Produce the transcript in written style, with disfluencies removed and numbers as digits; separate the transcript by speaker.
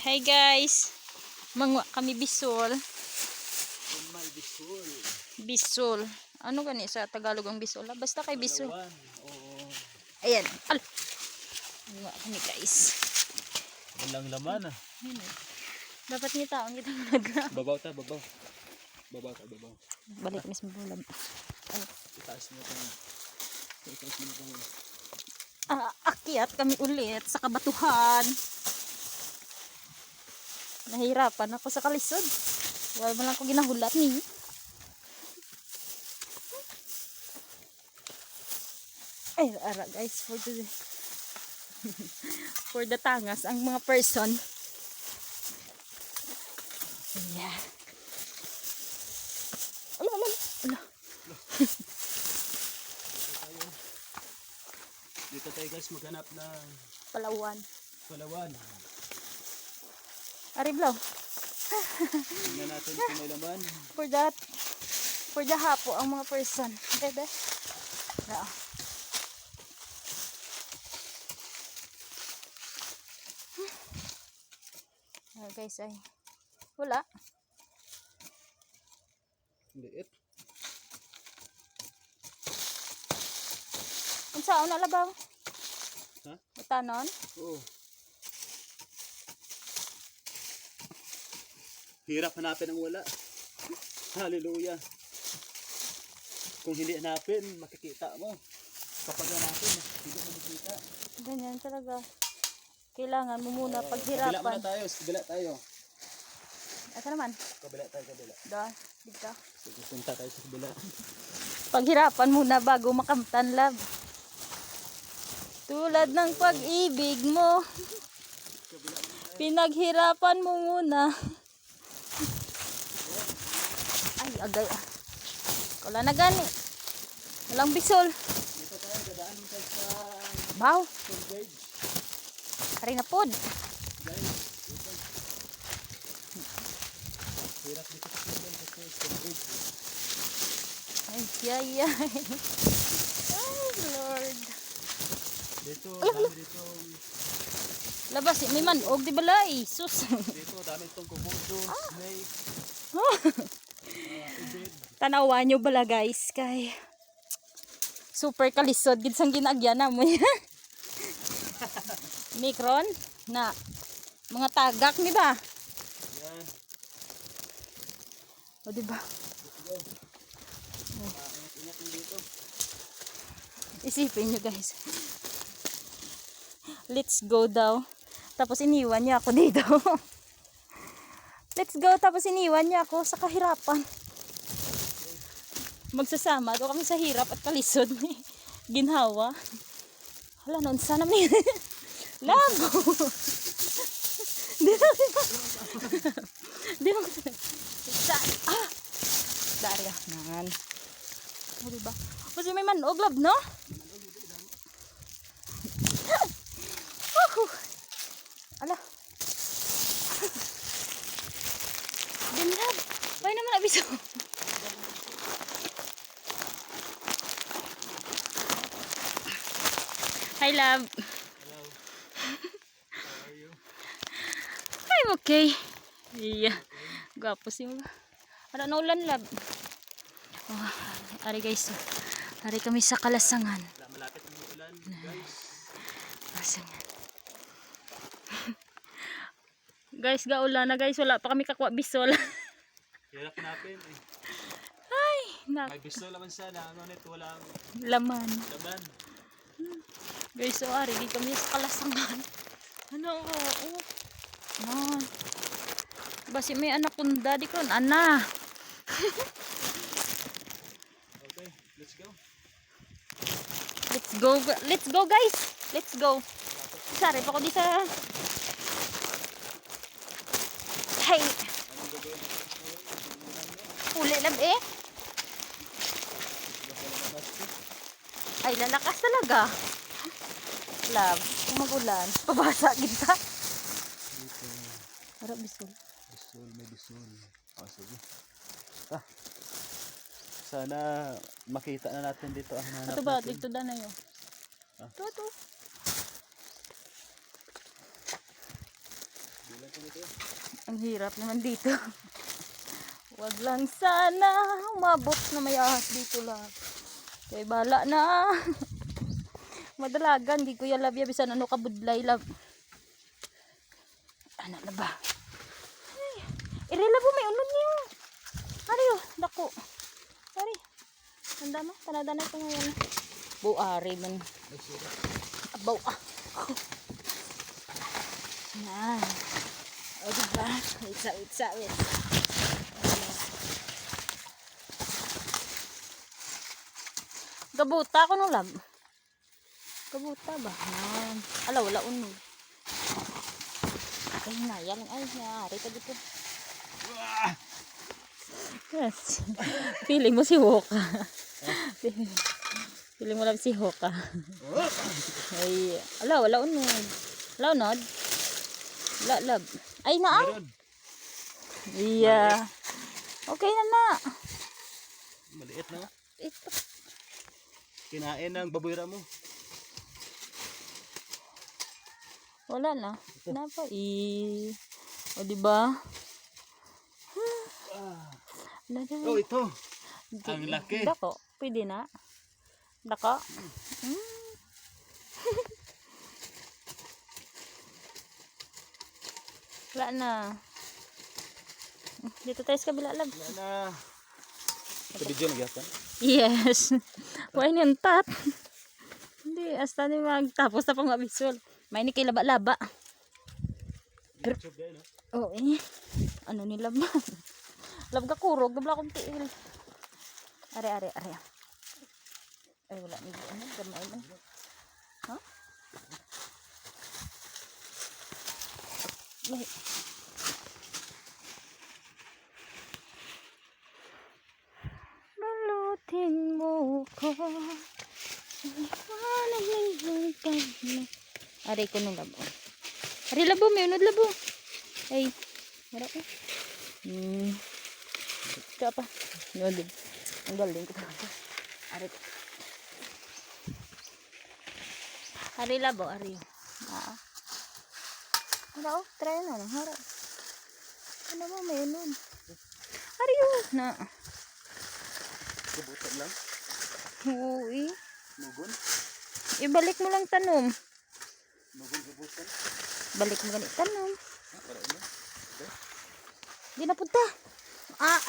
Speaker 1: Hi guys, mangwa kami bisol.
Speaker 2: Bisol.
Speaker 1: Bisol. Ano gani sa Tagalog ang bisol? Basta kay bisol.
Speaker 2: Oo.
Speaker 1: Ayan. Al. Mangwa kami guys.
Speaker 2: Walang laman ah.
Speaker 1: Dapat ni taon kita nagra.
Speaker 2: Babaw ta, babaw. Babaw.
Speaker 1: Balik mismo bulam.
Speaker 2: Itaas mo ito. Itaas mo ito.
Speaker 1: Akyat kami ulit sa kabatuhan. Nahirapan ako sa kalisod. Wala man lang ko ginahulat ni. Ay, ara guys, for the tangas ang mga person. Yeah. Ala.
Speaker 2: Dito tayo guys maghanap ng
Speaker 1: Palawan. Ariblaw.
Speaker 2: Tingnan natin kung may laman.
Speaker 1: For the hapo ang mga person. Bebe. Na. Guys ay wala.
Speaker 2: Liit.
Speaker 1: Unsa una labaw?
Speaker 2: Ha?
Speaker 1: Utanon?
Speaker 2: Oo. Hirap hanapin ang wala. Hallelujah. Kung hindi hanapin, makikita mo. Kapag hanapin, hindi mo makikita.
Speaker 1: Ganyan talaga. Kailangan mo muna
Speaker 2: Kabila
Speaker 1: paghirapan.
Speaker 2: muna tayo. Kabila tayo.
Speaker 1: Asa naman?
Speaker 2: Kabila tayo, kabila.
Speaker 1: Da, dito.
Speaker 2: Sige, punta tayo sa kabila.
Speaker 1: Paghirapan muna bago makamtan love. Tulad ng pag-ibig mo. Pinaghirapan mo muna. Ay, agay ah. Wala na gani. Walang bisol.
Speaker 2: Dito tayo, dadaan mo tayo sa
Speaker 1: Baw.
Speaker 2: storage.
Speaker 1: Hari na pod.
Speaker 2: Guys, dito. Hirap dito sa storage.
Speaker 1: Ay, ay. Ay, Lord.
Speaker 2: Dito, dami dito.
Speaker 1: Labas, may manog, di ba lay? Sus.
Speaker 2: Dito, dami itong komodo, snake, ibid.
Speaker 1: Tanawan nyo bala guys, kay super kalisod, gid sang ginagyan na mo yan. Mikron, na mga tagak, di ba?
Speaker 2: Yan.
Speaker 1: O, di ba?
Speaker 2: Ingat mo dito.
Speaker 1: Isipin nyo guys. Let's go daw. Tapos iniwan niya ako dito. Let's go. Tapos iniwan niya ako sa kahirapan. Magsasama daw kami sa hirap at kalisod ni ginhawa. Hala, noon sana may labo. Di mo. Dari ah. Nan. O, diba? Kasi may manog lab, no? Ala. Dinlab. Why naman abiso? Hi, love.
Speaker 2: Hello. How are you?
Speaker 1: I'm okay. Yeah. Gwapo si mga. Ano na ulan, love? Oh, ari guys. Ari kami sa Kalasangan.
Speaker 2: Malapit ang ulan, guys.
Speaker 1: Kalasangan. Guys, gaulan na guys. Wala pa kami kakwa bisol.
Speaker 2: Hirap hanapin eh.
Speaker 1: Ay, nak.
Speaker 2: May bisto naman sana. Ano nito, walang
Speaker 1: Laman.
Speaker 2: laman.
Speaker 1: Guys, so ari di kami sa Kalasangan. Ano ko? Oh. Man. Basi may anak kong daddy ko. Ana.
Speaker 2: Okay, let's go.
Speaker 1: Let's go. Let's go guys. Let's go. Sorry pa ko di sa. Hey.
Speaker 2: Anong gagawin natin ngayon?
Speaker 1: Uli lab eh. Ay, lalakas talaga. Lab. Kung magulan. Pabasa kita.
Speaker 2: Dito.
Speaker 1: Harap bisol.
Speaker 2: Bisol, may bisol. O, sige. Sana makita na natin dito ang hanap
Speaker 1: Ito ba?
Speaker 2: natin.
Speaker 1: Dito na yun.
Speaker 2: Ah.
Speaker 1: Ito.
Speaker 2: Bilang
Speaker 1: Ang hirap naman dito. Wag lang sana umabot na may ahas dito lang. Kaya bala na. Madalagan, di ko yan labya bisan ano kabudlay lab. Ano na ba? Ay, irela po may unon niyo. Ari oh, dako. Ari. Tanda mo, tanada na ito ngayon. Buari man. Abaw ah. Yan. O diba? Itsa. Gabuta ko nung lab. Gabuta ba? Yan. Ala, wala unog. Ay na, yan. Ay, nari ka dito. Yes. Feeling mo si Hoka. Feeling mo lang si Hoka. Ay, ala, wala unog. Wala unod. Wala, lab. Ay, na ah.
Speaker 2: Meron.
Speaker 1: Yeah. Okay na.
Speaker 2: Maliit na.
Speaker 1: Ito.
Speaker 2: Kinain ng baboyra mo.
Speaker 1: Wala na. Napa. O diba?
Speaker 2: Oh, ito. Ang laki.
Speaker 1: Dako. Pwede na. Dako. Wala na. Dito tayo sa kabila lab.
Speaker 2: Wala na. Sa video nagyapan.
Speaker 1: Yes. Why niyang tat? Hindi. Hasta ni magtapos na pang mabisol. May ni kay laba-laba.
Speaker 2: YouTube din, no?
Speaker 1: Oo eh. Ano ni lab? Lab ka kurog. Gabla kong tiil. Are. Ay wala ni ano. Gamay man. Ha? Ay. Balutin mo ko. Aray ko nung labo. Aray labo, may unod labo. Ay, wala ko. Ito pa. Unod. Ang galing ko talaga. Aray ko. Aray labo, aray. Wala oh, try na lang. Harap. Ano mo, may unod. Aray oh, na.
Speaker 2: Kabutan lang.
Speaker 1: Uy.
Speaker 2: Nugon.
Speaker 1: Ibalik mo lang tanom.
Speaker 2: Nugon kabutan.
Speaker 1: Balik mo ganit tanom.
Speaker 2: Para ino.
Speaker 1: Di na punta. Ah.